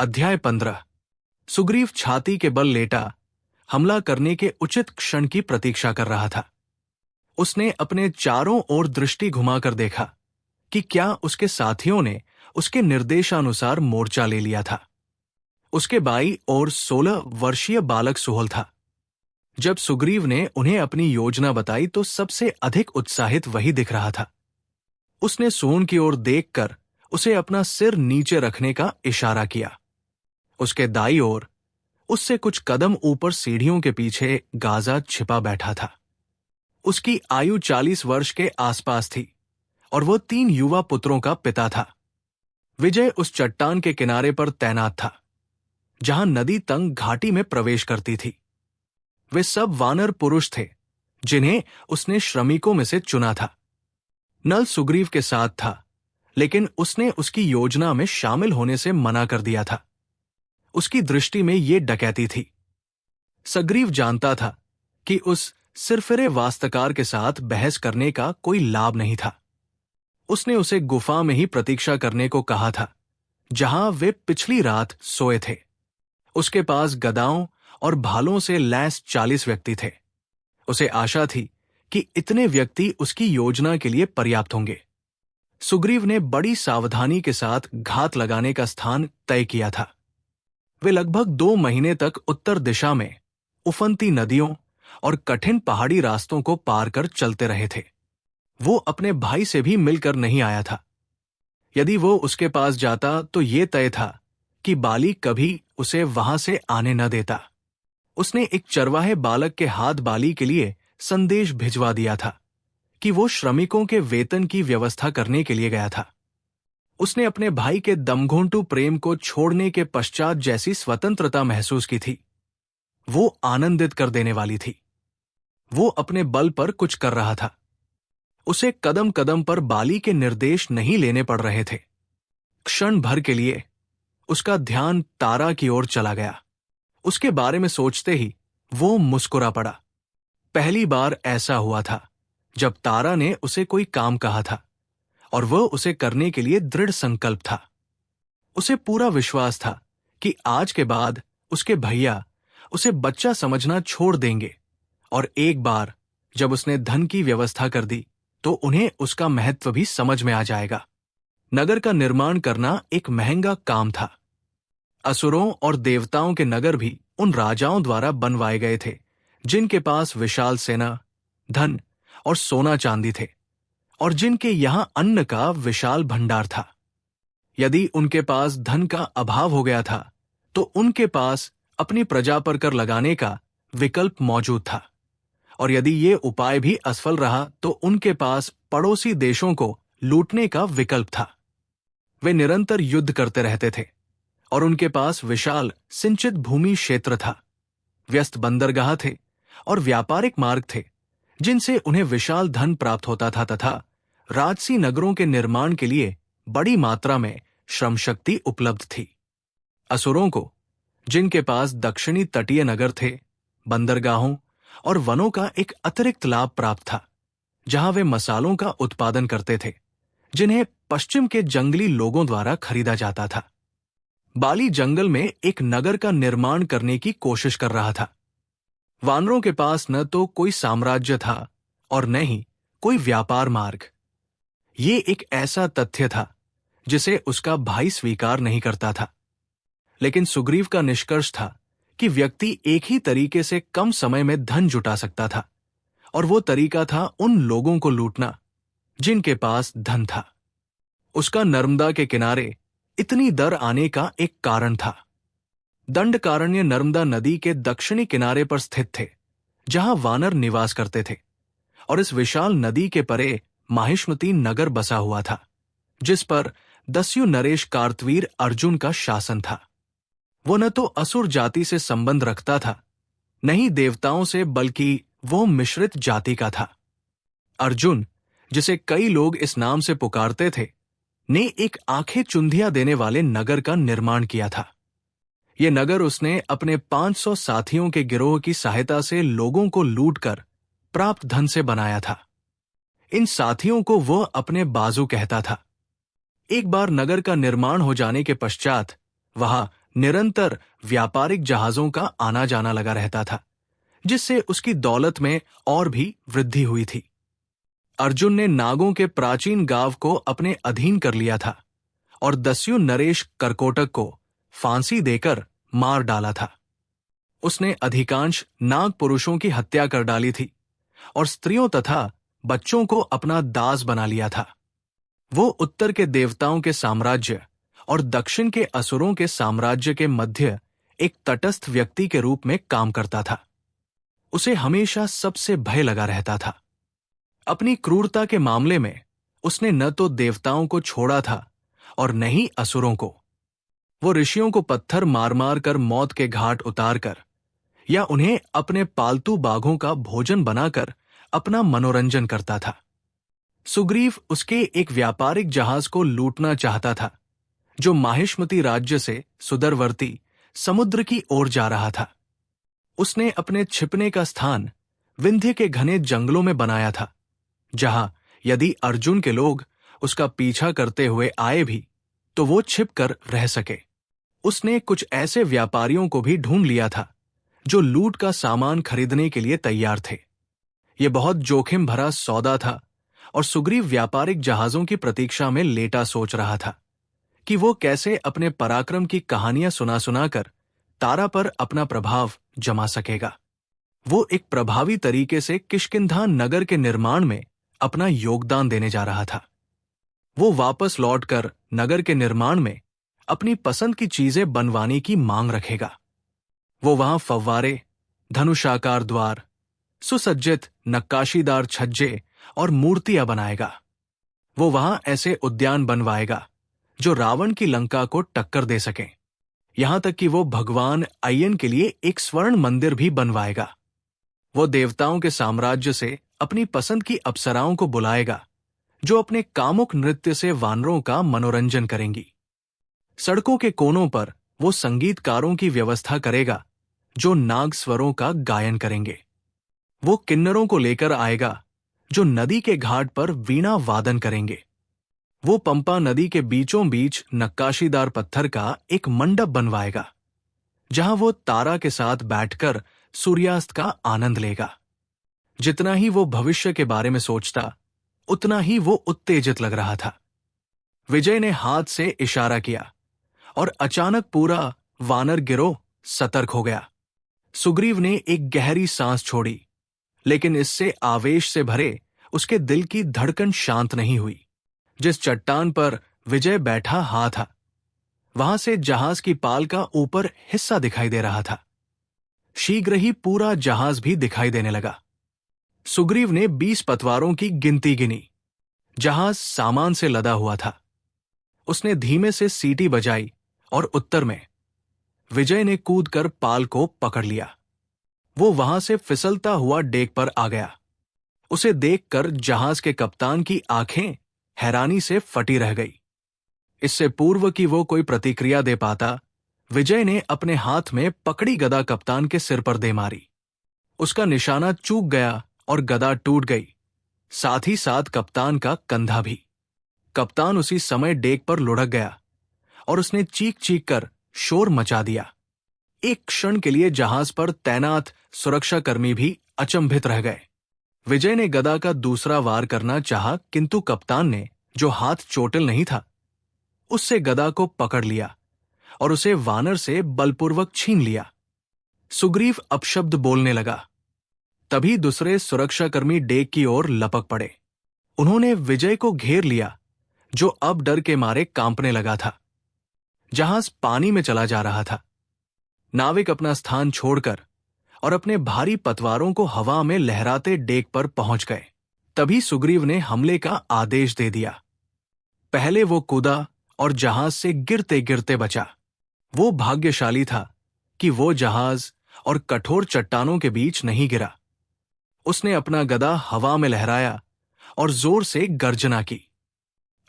अध्याय 15। सुग्रीव छाती के बल लेटा हमला करने के उचित क्षण की प्रतीक्षा कर रहा था। उसने अपने चारों ओर दृष्टि घुमाकर देखा कि क्या उसके साथियों ने उसके निर्देशानुसार मोर्चा ले लिया था। उसके बाईं ओर 16 वर्षीय बालक सुहल था। जब सुग्रीव ने उन्हें अपनी योजना बताई तो सबसे अधिक उत्साहित वही दिख रहा था। उसने सोन की ओर देखकर उसे अपना सिर नीचे रखने का इशारा किया। उसके दाईं ओर उससे कुछ कदम ऊपर सीढ़ियों के पीछे गाजा छिपा बैठा था। उसकी आयु 40 वर्ष के आसपास थी और वह 3 युवा पुत्रों का पिता था। विजय उस चट्टान के किनारे पर तैनात था जहां नदी तंग घाटी में प्रवेश करती थी। वे सब वानर पुरुष थे जिन्हें उसने श्रमिकों में से चुना था। नल सुग्रीव के साथ था, लेकिन उसने उसकी योजना में शामिल होने से मना कर दिया था। उसकी दृष्टि में ये डकैती थी। सुग्रीव जानता था कि उस सिरफिरे वास्तकार के साथ बहस करने का कोई लाभ नहीं था। उसने उसे गुफा में ही प्रतीक्षा करने को कहा था जहां वे पिछली रात सोए थे। उसके पास गदाओं और भालों से लैस 40 व्यक्ति थे। उसे आशा थी कि इतने व्यक्ति उसकी योजना के लिए पर्याप्त होंगे। सुग्रीव ने बड़ी सावधानी के साथ घात लगाने का स्थान तय किया था। वे लगभग 2 महीने तक उत्तर दिशा में उफनती नदियों और कठिन पहाड़ी रास्तों को पार कर चलते रहे थे। वो अपने भाई से भी मिलकर नहीं आया था। यदि वो उसके पास जाता तो ये तय था कि बाली कभी उसे वहां से आने न देता। उसने एक चरवाहे बालक के हाथ बाली के लिए संदेश भिजवा दिया था कि वो श्रमिकों के वेतन की व्यवस्था करने के लिए गया था। उसने अपने भाई के दमघोंटू प्रेम को छोड़ने के पश्चात जैसी स्वतंत्रता महसूस की थी, वो आनंदित कर देने वाली थी। वो अपने बल पर कुछ कर रहा था। उसे कदम कदम पर बाली के निर्देश नहीं लेने पड़ रहे थे। क्षण भर के लिए उसका ध्यान तारा की ओर चला गया। उसके बारे में सोचते ही वो मुस्कुरा पड़ा। पहली बार ऐसा हुआ था जब तारा ने उसे कोई काम कहा था और वह उसे करने के लिए दृढ़ संकल्प था। उसे पूरा विश्वास था कि आज के बाद उसके भैया उसे बच्चा समझना छोड़ देंगे और एक बार जब उसने धन की व्यवस्था कर दी तो उन्हें उसका महत्व भी समझ में आ जाएगा। नगर का निर्माण करना एक महंगा काम था। असुरों और देवताओं के नगर भी उन राजाओं द्वारा बनवाए गए थे जिनके पास विशाल सेना, धन और सोना चांदी थे और जिनके यहां अन्न का विशाल भंडार था। यदि उनके पास धन का अभाव हो गया था तो उनके पास अपनी प्रजा पर कर लगाने का विकल्प मौजूद था, और यदि ये उपाय भी असफल रहा तो उनके पास पड़ोसी देशों को लूटने का विकल्प था। वे निरंतर युद्ध करते रहते थे और उनके पास विशाल सिंचित भूमि क्षेत्र था, व्यस्त बंदरगाह थे और व्यापारिक मार्ग थे जिनसे उन्हें विशाल धन प्राप्त होता था तथा राजसी नगरों के निर्माण के लिए बड़ी मात्रा में श्रम शक्ति उपलब्ध थी। असुरों को, जिनके पास दक्षिणी तटीय नगर थे, बंदरगाहों और वनों का एक अतिरिक्त लाभ प्राप्त था जहां वे मसालों का उत्पादन करते थे जिन्हें पश्चिम के जंगली लोगों द्वारा खरीदा जाता था। बाली जंगल में एक नगर का निर्माण करने की कोशिश कर रहा था। वानरों के पास न तो कोई साम्राज्य था और न ही कोई व्यापार मार्ग। ये एक ऐसा तथ्य था जिसे उसका भाई स्वीकार नहीं करता था, लेकिन सुग्रीव का निष्कर्ष था कि व्यक्ति एक ही तरीके से कम समय में धन जुटा सकता था, और वो तरीका था उन लोगों को लूटना जिनके पास धन था। उसका नर्मदा के किनारे इतनी दर आने का एक कारण था। दंडकारण्य नर्मदा नदी के दक्षिणी किनारे पर स्थित थे जहां वानर निवास करते थे, और इस विशाल नदी के परे माहिष्मती नगर बसा हुआ था जिस पर दस्यु नरेश कार्तवीर अर्जुन का शासन था। वो न तो असुर जाति से संबंध रखता था, न ही देवताओं से, बल्कि वो मिश्रित जाति का था। अर्जुन, जिसे कई लोग इस नाम से पुकारते थे, ने एक आंखें चुंधिया देने वाले नगर का निर्माण किया था। ये नगर उसने अपने 500 साथियों के गिरोह की सहायता से लोगों को लूटकर प्राप्त धन से बनाया था। इन साथियों को वह अपने बाजू कहता था। एक बार नगर का निर्माण हो जाने के पश्चात वहां निरंतर व्यापारिक जहाजों का आना जाना लगा रहता था, जिससे उसकी दौलत में और भी वृद्धि हुई थी। अर्जुन ने नागों के प्राचीन गांव को अपने अधीन कर लिया था और दस्यु नरेश करकोटक को फांसी देकर मार डाला था। उसने अधिकांश नाग पुरुषों की हत्या कर डाली थी और स्त्रियों तथा बच्चों को अपना दास बना लिया था। वो उत्तर के देवताओं के साम्राज्य और दक्षिण के असुरों के साम्राज्य के मध्य एक तटस्थ व्यक्ति के रूप में काम करता था। उसे हमेशा सबसे भय लगा रहता था। अपनी क्रूरता के मामले में उसने न तो देवताओं को छोड़ा था और न ही असुरों को। वो ऋषियों को पत्थर मार मार कर मौत के घाट उतार कर या उन्हें अपने पालतू बाघों का भोजन बनाकर अपना मनोरंजन करता था। सुग्रीव उसके एक व्यापारिक जहाज को लूटना चाहता था जो माहिष्मति राज्य से सुदूरवर्ती समुद्र की ओर जा रहा था। उसने अपने छिपने का स्थान विंध्य के घने जंगलों में बनाया था, जहां यदि अर्जुन के लोग उसका पीछा करते हुए आए भी तो वो छिप कर रह सके। उसने कुछ ऐसे व्यापारियों को भी ढूंढ लिया था जो लूट का सामान खरीदने के लिए तैयार थे। ये बहुत जोखिम भरा सौदा था और सुग्रीव व्यापारिक जहाजों की प्रतीक्षा में लेटा सोच रहा था कि वो कैसे अपने पराक्रम की कहानियां सुना सुनाकर तारा पर अपना प्रभाव जमा सकेगा। वो एक प्रभावी तरीके से किष्किंधा नगर के निर्माण में अपना योगदान देने जा रहा था। वो वापस लौटकर नगर के निर्माण में अपनी पसंद की चीजें बनवाने की मांग रखेगा। वो वहां फव्वारे, धनुषाकार द्वार, सुसज्जित नक्काशीदार छज्जे और मूर्तियां बनाएगा। वो वहां ऐसे उद्यान बनवाएगा जो रावण की लंका को टक्कर दे सके। यहां तक कि वो भगवान अय्यन के लिए एक स्वर्ण मंदिर भी बनवाएगा। वो देवताओं के साम्राज्य से अपनी पसंद की अप्सराओं को बुलाएगा जो अपने कामुक नृत्य से वानरों का मनोरंजन करेंगी। सड़कों के कोनों पर वो संगीतकारों की व्यवस्था करेगा जो नाग स्वरों का गायन करेंगे। वो किन्नरों को लेकर आएगा जो नदी के घाट पर वीणा वादन करेंगे। वो पंपा नदी के बीचों बीच नक्काशीदार पत्थर का एक मंडप बनवाएगा जहां वो तारा के साथ बैठकर सूर्यास्त का आनंद लेगा। जितना ही वो भविष्य के बारे में सोचता उतना ही वो उत्तेजित लग रहा था। विजय ने हाथ से इशारा किया और अचानक पूरा वानर गिरोह सतर्क हो गया। सुग्रीव ने एक गहरी सांस छोड़ी, लेकिन इससे आवेश से भरे उसके दिल की धड़कन शांत नहीं हुई। जिस चट्टान पर विजय बैठा हा था वहां से जहाज की पाल का ऊपर हिस्सा दिखाई दे रहा था। शीघ्र ही पूरा जहाज भी दिखाई देने लगा। सुग्रीव ने 20 पतवारों की गिनती गिनी। जहाज सामान से लदा हुआ था। उसने धीमे से सीटी बजाई और उत्तर में विजय ने कूदकर पाल को पकड़ लिया। वो वहां से फिसलता हुआ डेक पर आ गया। उसे देखकर जहाज के कप्तान की आंखें हैरानी से फटी रह गई। इससे पूर्व कि वो कोई प्रतिक्रिया दे पाता, विजय ने अपने हाथ में पकड़ी गदा कप्तान के सिर पर दे मारी। उसका निशाना चूक गया और गदा टूट गई, साथ ही साथ कप्तान का कंधा भी। कप्तान उसी समय डेक पर लुढ़क गया और उसने चीख चीख कर शोर मचा दिया। एक क्षण के लिए जहाज पर तैनात सुरक्षाकर्मी भी अचंभित रह गए। विजय ने गदा का दूसरा वार करना चाहा, किंतु कप्तान ने, जो हाथ चोटिल नहीं था, उससे गदा को पकड़ लिया और उसे वानर से बलपूर्वक छीन लिया। सुग्रीव अपशब्द बोलने लगा। तभी दूसरे सुरक्षाकर्मी डेक की ओर लपक पड़े। उन्होंने विजय को घेर लिया, जो अब डर के मारे कांपने लगा था। जहाज पानी में चला जा रहा था। नाविक अपना स्थान छोड़कर और अपने भारी पतवारों को हवा में लहराते डेक पर पहुंच गए। तभी सुग्रीव ने हमले का आदेश दे दिया। पहले वो कूदा और जहाज से गिरते गिरते बचा। वो भाग्यशाली था कि वो जहाज और कठोर चट्टानों के बीच नहीं गिरा। उसने अपना गदा हवा में लहराया और जोर से गर्जना की।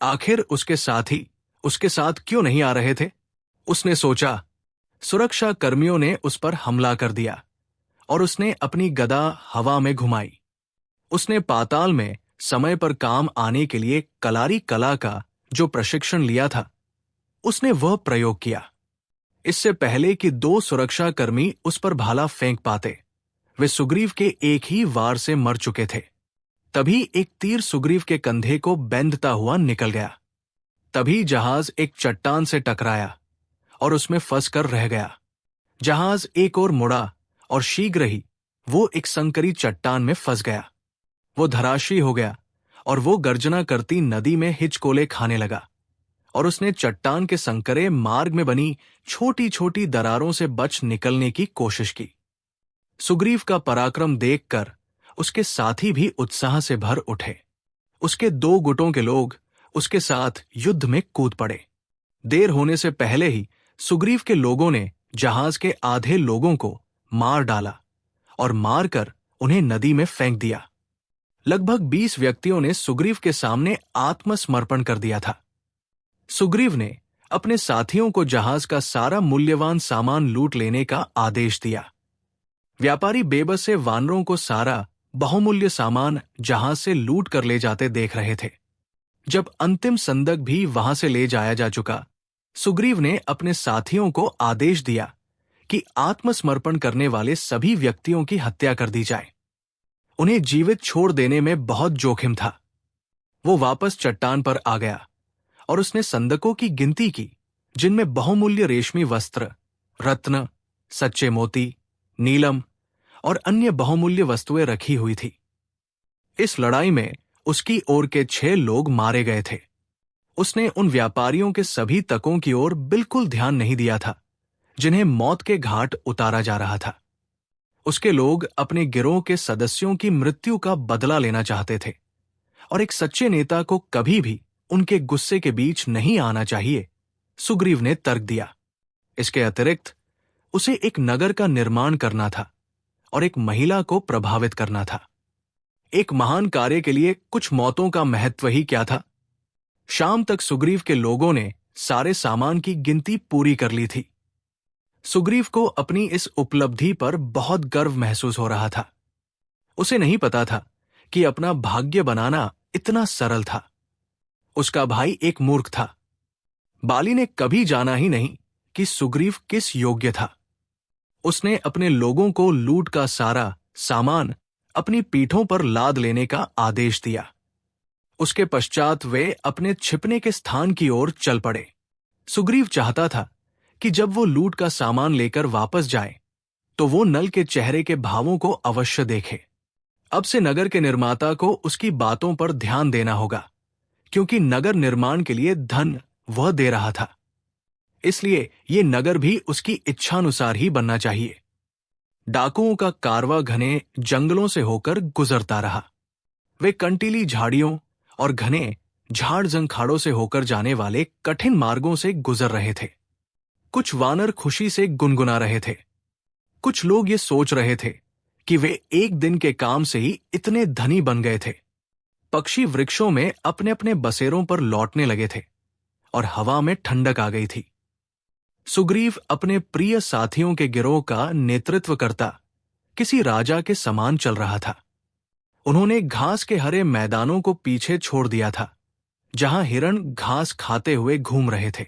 आखिर उसके साथी उसके साथ क्यों नहीं आ रहे थे? उसने सोचा। सुरक्षा कर्मियों ने उस पर हमला कर दिया और उसने अपनी गदा हवा में घुमाई। उसने पाताल में समय पर काम आने के लिए कलारी कला का जो प्रशिक्षण लिया था, उसने वह प्रयोग किया। इससे पहले कि दो सुरक्षाकर्मी उस पर भाला फेंक पाते, वे सुग्रीव के एक ही वार से मर चुके थे। तभी एक तीर सुग्रीव के कंधे को बेंधता हुआ निकल गया। तभी जहाज एक चट्टान से टकराया और उसमें फंस कर रह गया। जहाज एक ओर मुड़ा और शीघ्र ही वो एक संकरी चट्टान में फंस गया। वो धराशायी हो गया और वो गर्जना करती नदी में हिचकोले खाने लगा और उसने चट्टान के संकरे मार्ग में बनी छोटी छोटी दरारों से बच निकलने की कोशिश की। सुग्रीव का पराक्रम देखकर उसके साथी भी उत्साह से भर उठे। उसके दो गुटों के लोग उसके साथ युद्ध में कूद पड़े। देर होने से पहले ही सुग्रीव के लोगों ने जहाज के आधे लोगों को मार डाला और मारकर उन्हें नदी में फेंक दिया। लगभग 20 व्यक्तियों ने सुग्रीव के सामने आत्मसमर्पण कर दिया था। सुग्रीव ने अपने साथियों को जहाज का सारा मूल्यवान सामान लूट लेने का आदेश दिया। व्यापारी बेबस से वानरों को सारा बहुमूल्य सामान जहाज से लूट कर ले जाते देख रहे थे। जब अंतिम संदक भी वहां से ले जाया जा चुका, सुग्रीव ने अपने साथियों को आदेश दिया कि आत्मसमर्पण करने वाले सभी व्यक्तियों की हत्या कर दी जाए। उन्हें जीवित छोड़ देने में बहुत जोखिम था। वो वापस चट्टान पर आ गया और उसने संदकों की गिनती की, जिनमें बहुमूल्य रेशमी वस्त्र, रत्न, सच्चे मोती, नीलम और अन्य बहुमूल्य वस्तुएं रखी हुई थी। इस लड़ाई में उसकी ओर के 6 लोग मारे गए थे। उसने उन व्यापारियों के सभी तकों की ओर बिल्कुल ध्यान नहीं दिया था, जिन्हें मौत के घाट उतारा जा रहा था। उसके लोग अपने गिरोह के सदस्यों की मृत्यु का बदला लेना चाहते थे और एक सच्चे नेता को कभी भी उनके गुस्से के बीच नहीं आना चाहिए, सुग्रीव ने तर्क दिया। इसके अतिरिक्त उसे एक नगर का निर्माण करना था और एक महिला को प्रभावित करना था। एक महान कार्य के लिए कुछ मौतों का महत्व ही क्या था। शाम तक सुग्रीव के लोगों ने सारे सामान की गिनती पूरी कर ली थी। सुग्रीव को अपनी इस उपलब्धि पर बहुत गर्व महसूस हो रहा था। उसे नहीं पता था कि अपना भाग्य बनाना इतना सरल था। उसका भाई एक मूर्ख था। बाली ने कभी जाना ही नहीं कि सुग्रीव किस योग्य था। उसने अपने लोगों को लूट का सारा सामान अपनी पीठों पर लाद लेने का आदेश दिया। उसके पश्चात वे अपने छिपने के स्थान की ओर चल पड़े। सुग्रीव चाहता था कि जब वो लूट का सामान लेकर वापस जाए तो वो नल के चेहरे के भावों को अवश्य देखे। अब से नगर के निर्माता को उसकी बातों पर ध्यान देना होगा, क्योंकि नगर निर्माण के लिए धन वह दे रहा था। इसलिए ये नगर भी उसकी इच्छानुसार ही बनना चाहिए। डाकुओं का कारवां घने जंगलों से होकर गुजरता रहा। वे कंटीली झाड़ियों और घने झाड़ जंखाड़ों से होकर जाने वाले कठिन मार्गों से गुजर रहे थे। कुछ वानर खुशी से गुनगुना रहे थे। कुछ लोग ये सोच रहे थे कि वे एक दिन के काम से ही इतने धनी बन गए थे। पक्षी वृक्षों में अपने अपने बसेरों पर लौटने लगे थे और हवा में ठंडक आ गई थी। सुग्रीव अपने प्रिय साथियों के गिरोह का नेतृत्व करता किसी राजा के समान चल रहा था। उन्होंने घास के हरे मैदानों को पीछे छोड़ दिया था, जहां हिरण घास खाते हुए घूम रहे थे।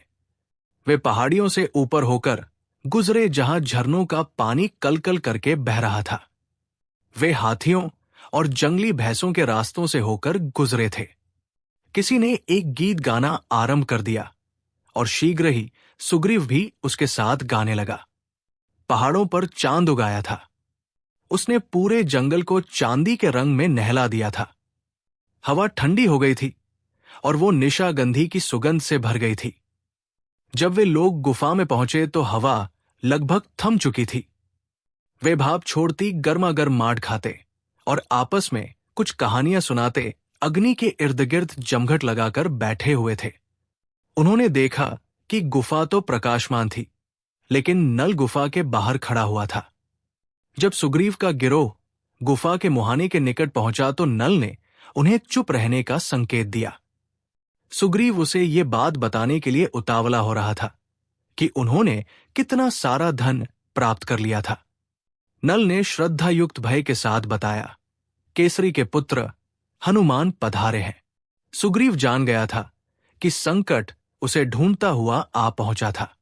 वे पहाड़ियों से ऊपर होकर गुजरे जहां झरनों का पानी कलकल करके बह रहा था। वे हाथियों और जंगली भैंसों के रास्तों से होकर गुजरे थे। किसी ने एक गीत गाना आरंभ कर दिया और शीघ्र ही सुग्रीव भी उसके साथ गाने लगा। पहाड़ों पर चांद उगाया था। उसने पूरे जंगल को चांदी के रंग में नहला दिया था। हवा ठंडी हो गई थी और वो निशागंधी की सुगंध से भर गई थी। जब वे लोग गुफा में पहुंचे तो हवा लगभग थम चुकी थी। वे भाप छोड़ती गर्मागर्म माठ खाते और आपस में कुछ कहानियां सुनाते अग्नि के इर्द गिर्द जमघट लगाकर बैठे हुए थे। उन्होंने देखा कि गुफा तो प्रकाशमान थी, लेकिन नल गुफा के बाहर खड़ा हुआ था। जब सुग्रीव का गिरोह गुफा के मुहाने के निकट पहुंचा तो नल ने उन्हें चुप रहने का संकेत दिया। सुग्रीव उसे ये बात बताने के लिए उतावला हो रहा था कि उन्होंने कितना सारा धन प्राप्त कर लिया था। नल ने श्रद्धायुक्त भय के साथ बताया, केसरी के पुत्र हनुमान पधारे हैं। सुग्रीव जान गया था कि संकट उसे ढूंढता हुआ आ पहुंचा था।